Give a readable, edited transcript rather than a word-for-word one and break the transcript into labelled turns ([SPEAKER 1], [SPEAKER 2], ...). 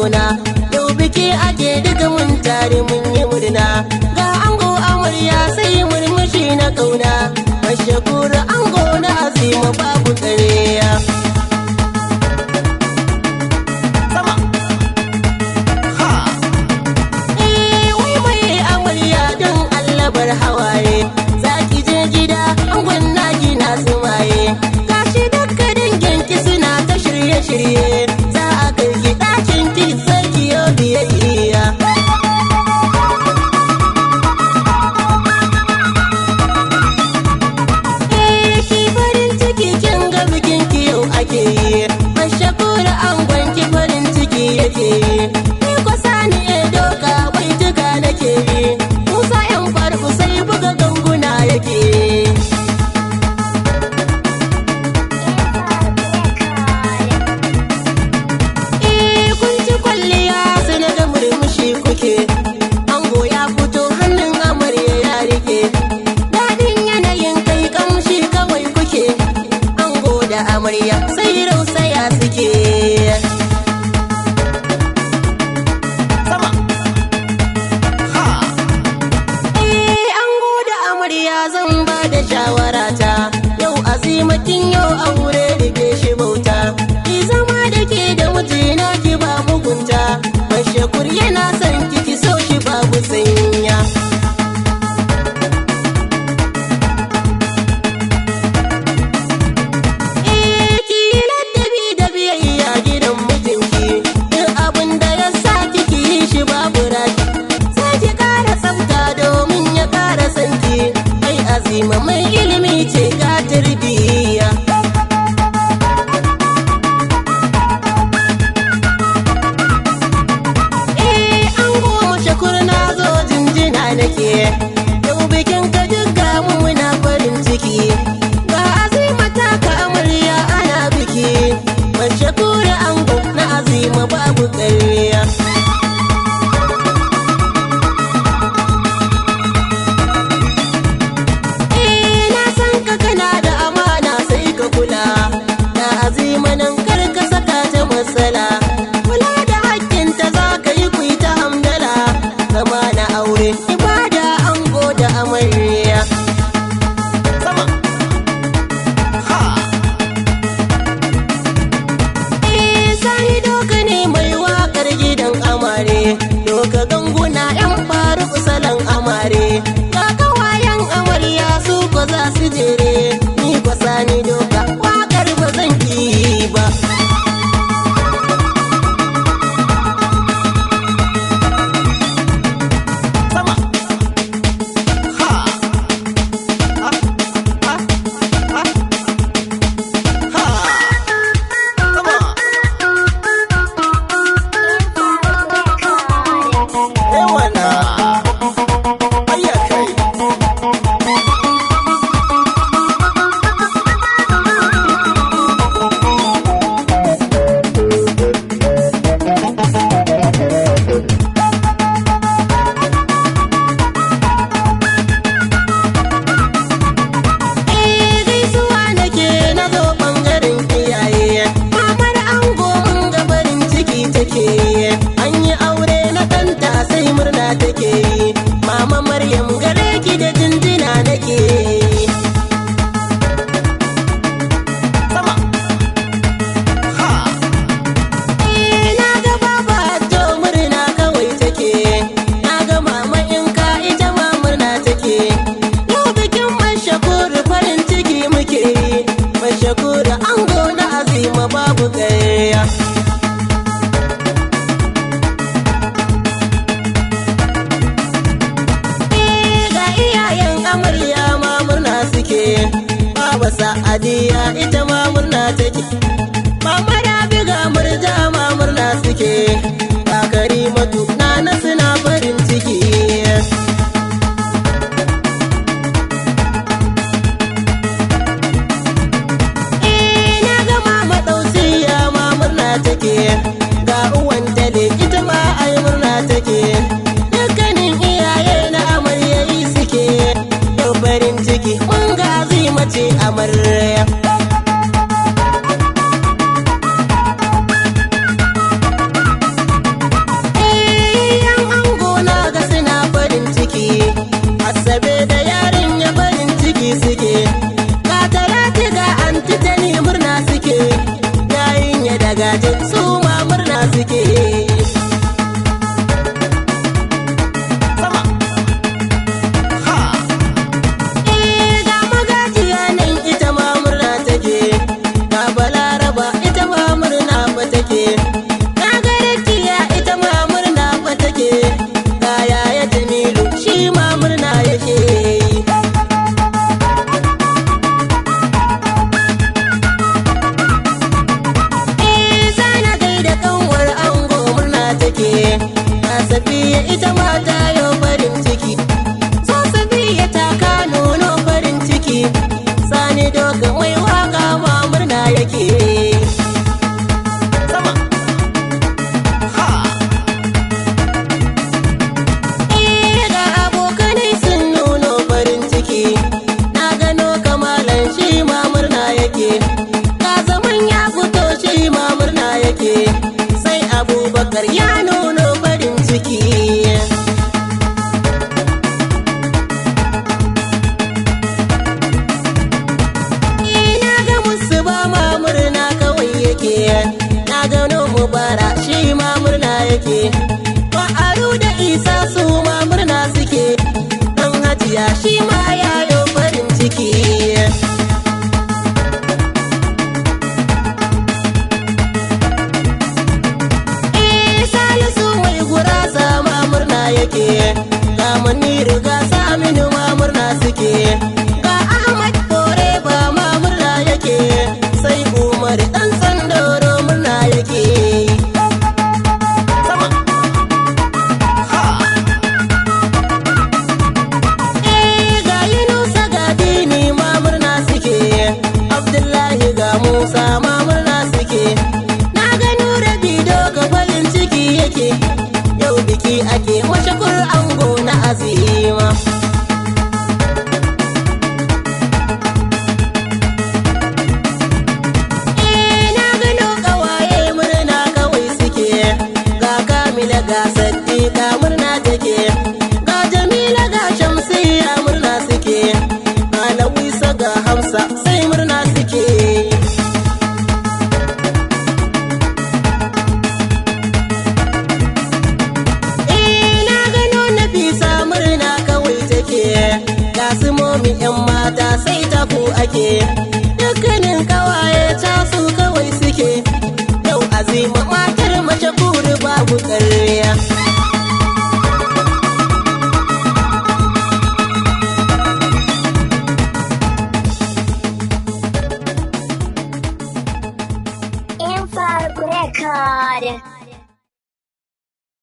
[SPEAKER 1] kauna. Yau biki ake duka mun tare mun yi murna. Ga ango amarya sai murmushi na kauna. Mashakura ango na Azima babu ƙarya. Wai mai amarya don Allah bar hawaye. Zaki je gida angon naki na sumaye. Gashi dukka danginki suna ta shirye-shirye. Za a kai ki ɗakin ki sai ki yo biyayya. Ki farin ciki kin ga bikin ki yau ake yi. Mashakura angon ki farin ciki yake yi. Ni ko sani doka baituka nake yi. Musa yan farko sai buga ganguna yake yi. Kun ci kwalliya sai na ga murmushi kuke. Ango ya fito hannun amarya ya rike. Daɗin yanayin kai kamshi kawai kuke. Ango da amarya sai rausaya suke. Ango da amarya zan ba da shawarata. Yau azimatin yau aure rike shi bauta. Ki zama da ke da mijina ki ba mugunta. Mashakur yana son ki so shi babu sanya. Ki ladabi da biyayya gidan mijinki. Duk abin da ya sa kiki yi shi babu raki. Sai ki ƙara tsafta domin ya ƙara sanki. Ai Azima mai ilimi ce ga tarbiyya. Ango Mashakur na zo jinjina nake. Yau bikin ka duka mu muna farin ciki. Ga Azima ta ka amarya ana biki. Mashakur ango na Azima babu ƙarya. Na san ka kana da amana sai ka kula. Na Azima nan kar ka saka ta matsala. Kula da hakkinta za ka yi ku yi ta hamdala. Zama na aure ibada ango da amarya. Sani doka ne mai waƙar gidan amare. Doka ganguna 'yan faru salon amare. Ga kawayen amarya su ko za su jere. Ni ko sani doka waƙar ba zan ki ba. Gaisuwa nake na zo ɓangaren iyaye. Mamar ango mun ga farin ciki take. An yi aure na ɗanta sai murna take yi. Mama Maryam gare ki da jinjina nake. Na ga baba to murna kawai take. Na ga mama in ka ita ma murna take. Yau bikin Mashakur farin ciki muke yi. Mashakur ango na Azima babu ƙarya. Ga iyayen amarya ma murna suke. Baba Sa'adiya ita ma murna take. Mama Rabi ga Murja ma murna suke. Ga Karimatu Nana suna farin ciki. Na ga Mama Dausiya ma murna take. Ga uwan Tale ita ma ai murna take. Dukkanin iyaye na amaryayi suke. Yau farin ciki mun ga Azima ce amarya. gidaje su ma murna suke. Ga magajiya nan ita ma murna take, ga Balaraba ita ma murna fa take, ga Rakiya ita ma murna fa take, ga Yaya Jamilu shi ma murna yake. Zana gaida kanwar ango murna take, ga Safiya ita ma ta yo farin ciki, so Safiya ta ka nono farin ciki, Sani Doka mai waka ma murna yake. Ga abokanai sun nuno farin ciki, na gano Kamalan shi ma murna yake, ga Zaman ya fito shi ma murna yake, sai Abubakar ya nuno farin ciki. Na ga musu ba ma murna kawai yake, na gano Mubara shi ma murna yake, Ba'aru da Isa su ma murna suke, dan Hajiya shi ma yayo farin ciki. Salisu mai gurasa ma murna yake, ga Maniru ga Saminu ma murna suke, ga Ahmad Kore ba ma murna yake, sai Umar dan Sandoro murna yake. Ga Yunusa ga Dini ma murna suke, Abdullahi ga Musa ma murna suke, na ga Nura Bido ga farin ciki yake, yau biki ake mashakur ango na Azima. Na gano kawaye murna kawai suke, ga Kamila ga Saddiqa murna take, ga Jamila ga Shamsiyya murna suke, ga Lawisa ga Hamsa sai murna suke. Na gano Nafisa murna kawai take, ga su Momi 'yan mata sai taku ake.